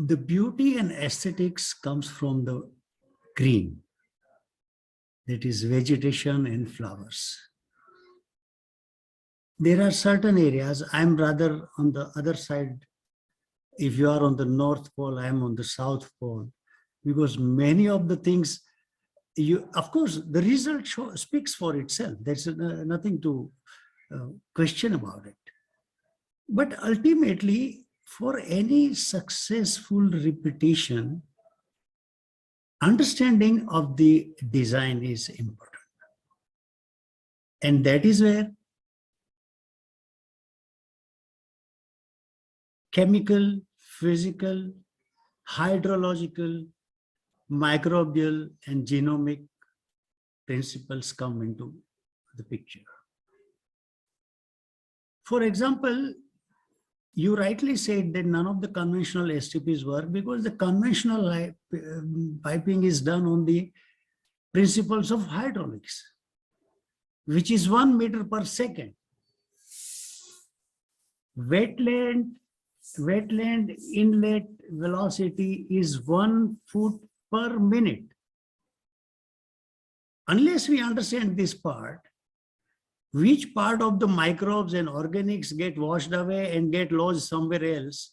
the beauty and aesthetics comes from the green, that is vegetation and flowers. There are certain areas, I'm rather on the other side. If you are on the North Pole, I'm on the South Pole, because many of the things, of course, the result speaks for itself. There's nothing to question about it. But ultimately, for any successful repetition, understanding of the design is important. And that is where chemical, physical, hydrological, microbial, and genomic principles come into the picture. For example, you rightly said that none of the conventional STPs work because the conventional piping is done on the principles of hydraulics, which is 1 meter per second. Wetland inlet velocity is 1 foot per minute. Unless we understand this part, which part of the microbes and organics get washed away and get lodged somewhere else,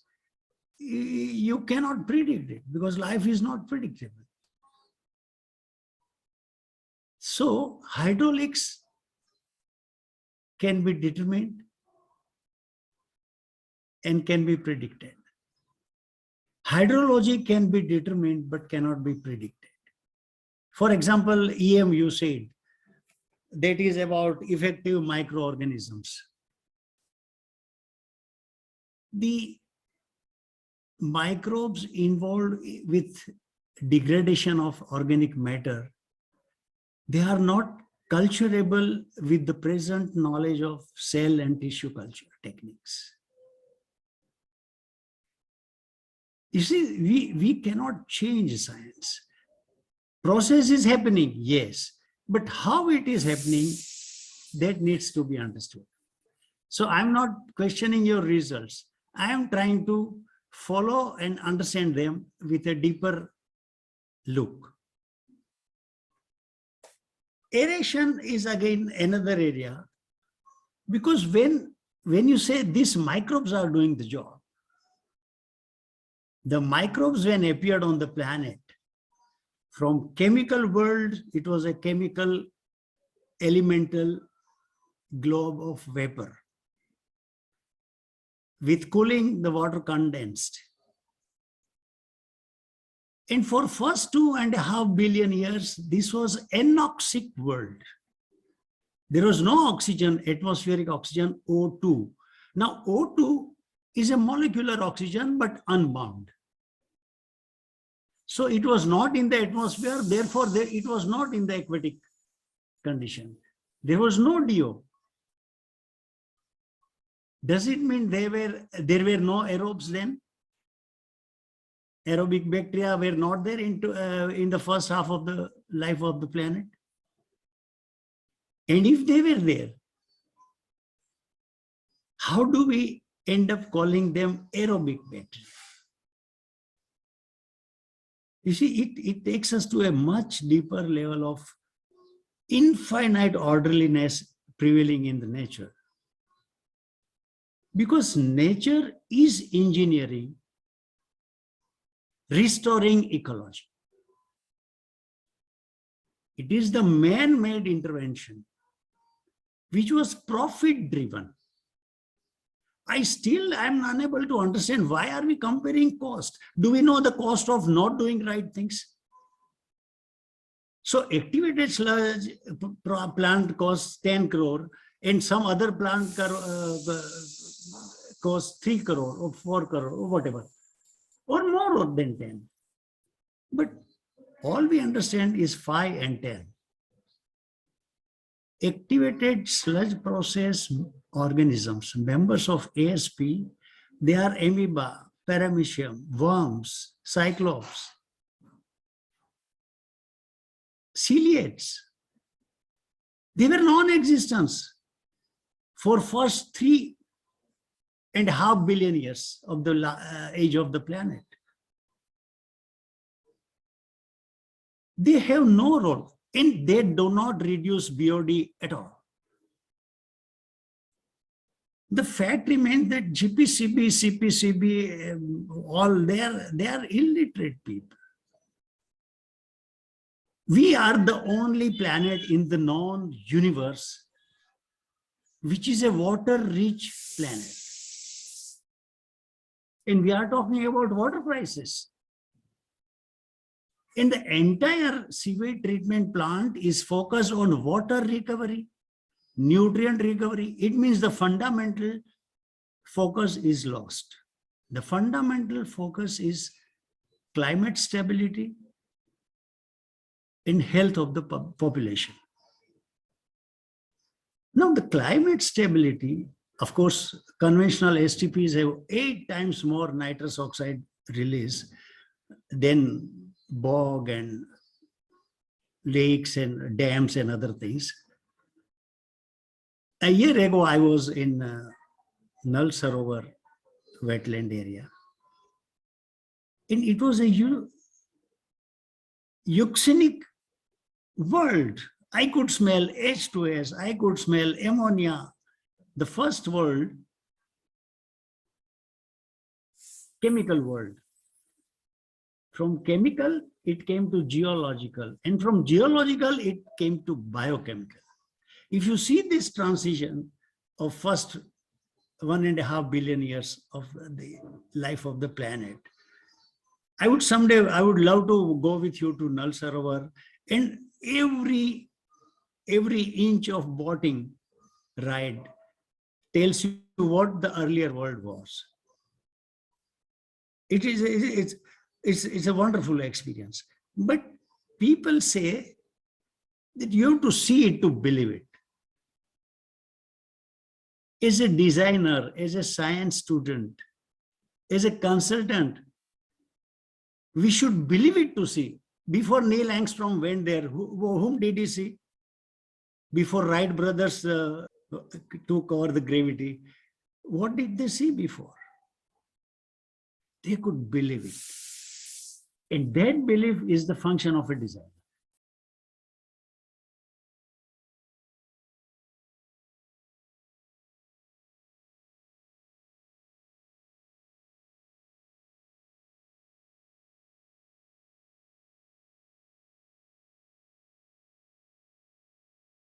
you cannot predict it because life is not predictable. So hydraulics can be determined and can be predicted. Hydrology can be determined but cannot be predicted. For example, EM you said, that is about effective microorganisms. The microbes involved with degradation of organic matter, they are not culturable with the present knowledge of cell and tissue culture techniques. You see, we cannot change science. Process is happening, yes, but how it is happening, that needs to be understood. So I'm not questioning your results. I am trying to follow and understand them with a deeper look. Aeration is again another area, because when you say these microbes are doing the job, the microbes when appeared on the planet, from chemical world, it was a chemical elemental globe of vapor. With cooling, the water condensed. And for first 2.5 billion years, this was anoxic world. There was no oxygen, atmospheric oxygen, O2. Now, O2 is a molecular oxygen, but unbound. So it was not in the atmosphere, therefore it was not in the aquatic condition. There was no DO. Does it mean there were no aerobes then? Aerobic bacteria were not there in the first half of the life of the planet? And if they were there, how do we end up calling them aerobic bacteria? You see, it takes us to a much deeper level of infinite orderliness prevailing in the nature. Because nature is engineering, restoring ecology. It is the man-made intervention, which was profit-driven. I still am unable to understand why are we comparing cost. Do we know the cost of not doing right things? So activated sludge plant costs 10 crore and some other plant costs 3 crore or 4 crore or whatever, or more than 10. But all we understand is 5 and 10. Activated sludge process organisms, members of ASP, they are amoeba, paramecium, worms, cyclops, ciliates. They were non-existent for first 3.5 billion years of the age of the planet. They have no role and they do not reduce BOD at all. The fact remains that GPCB, CPCB, all they are illiterate people. We are the only planet in the known universe which is a water-rich planet. And we are talking about water crisis. And the entire sewage treatment plant is focused on water recovery, nutrient recovery. It means the fundamental focus is lost. The fundamental focus is climate stability and health of the population. Now, the climate stability, of course, conventional STPs have 8 times more nitrous oxide release than bog and lakes and dams and other things. A year ago, I was in Nal Sarovar wetland area. And it was a euxenic world. I could smell H2S, I could smell ammonia. The first world, chemical world. From chemical, it came to geological. And from geological, it came to biochemical. If you see this transition of first 1.5 billion years of the life of the planet, I would love to go with you to Nal Sarovar, and every inch of boating ride tells you what the earlier world was. It's a wonderful experience. But people say that you have to see it to believe it. As a designer, as a science student, as a consultant, we should believe it to see. Before Neil Armstrong went there, whom did he see? Before Wright brothers took over the gravity, what did they see before? They could believe it. And that belief is the function of a design.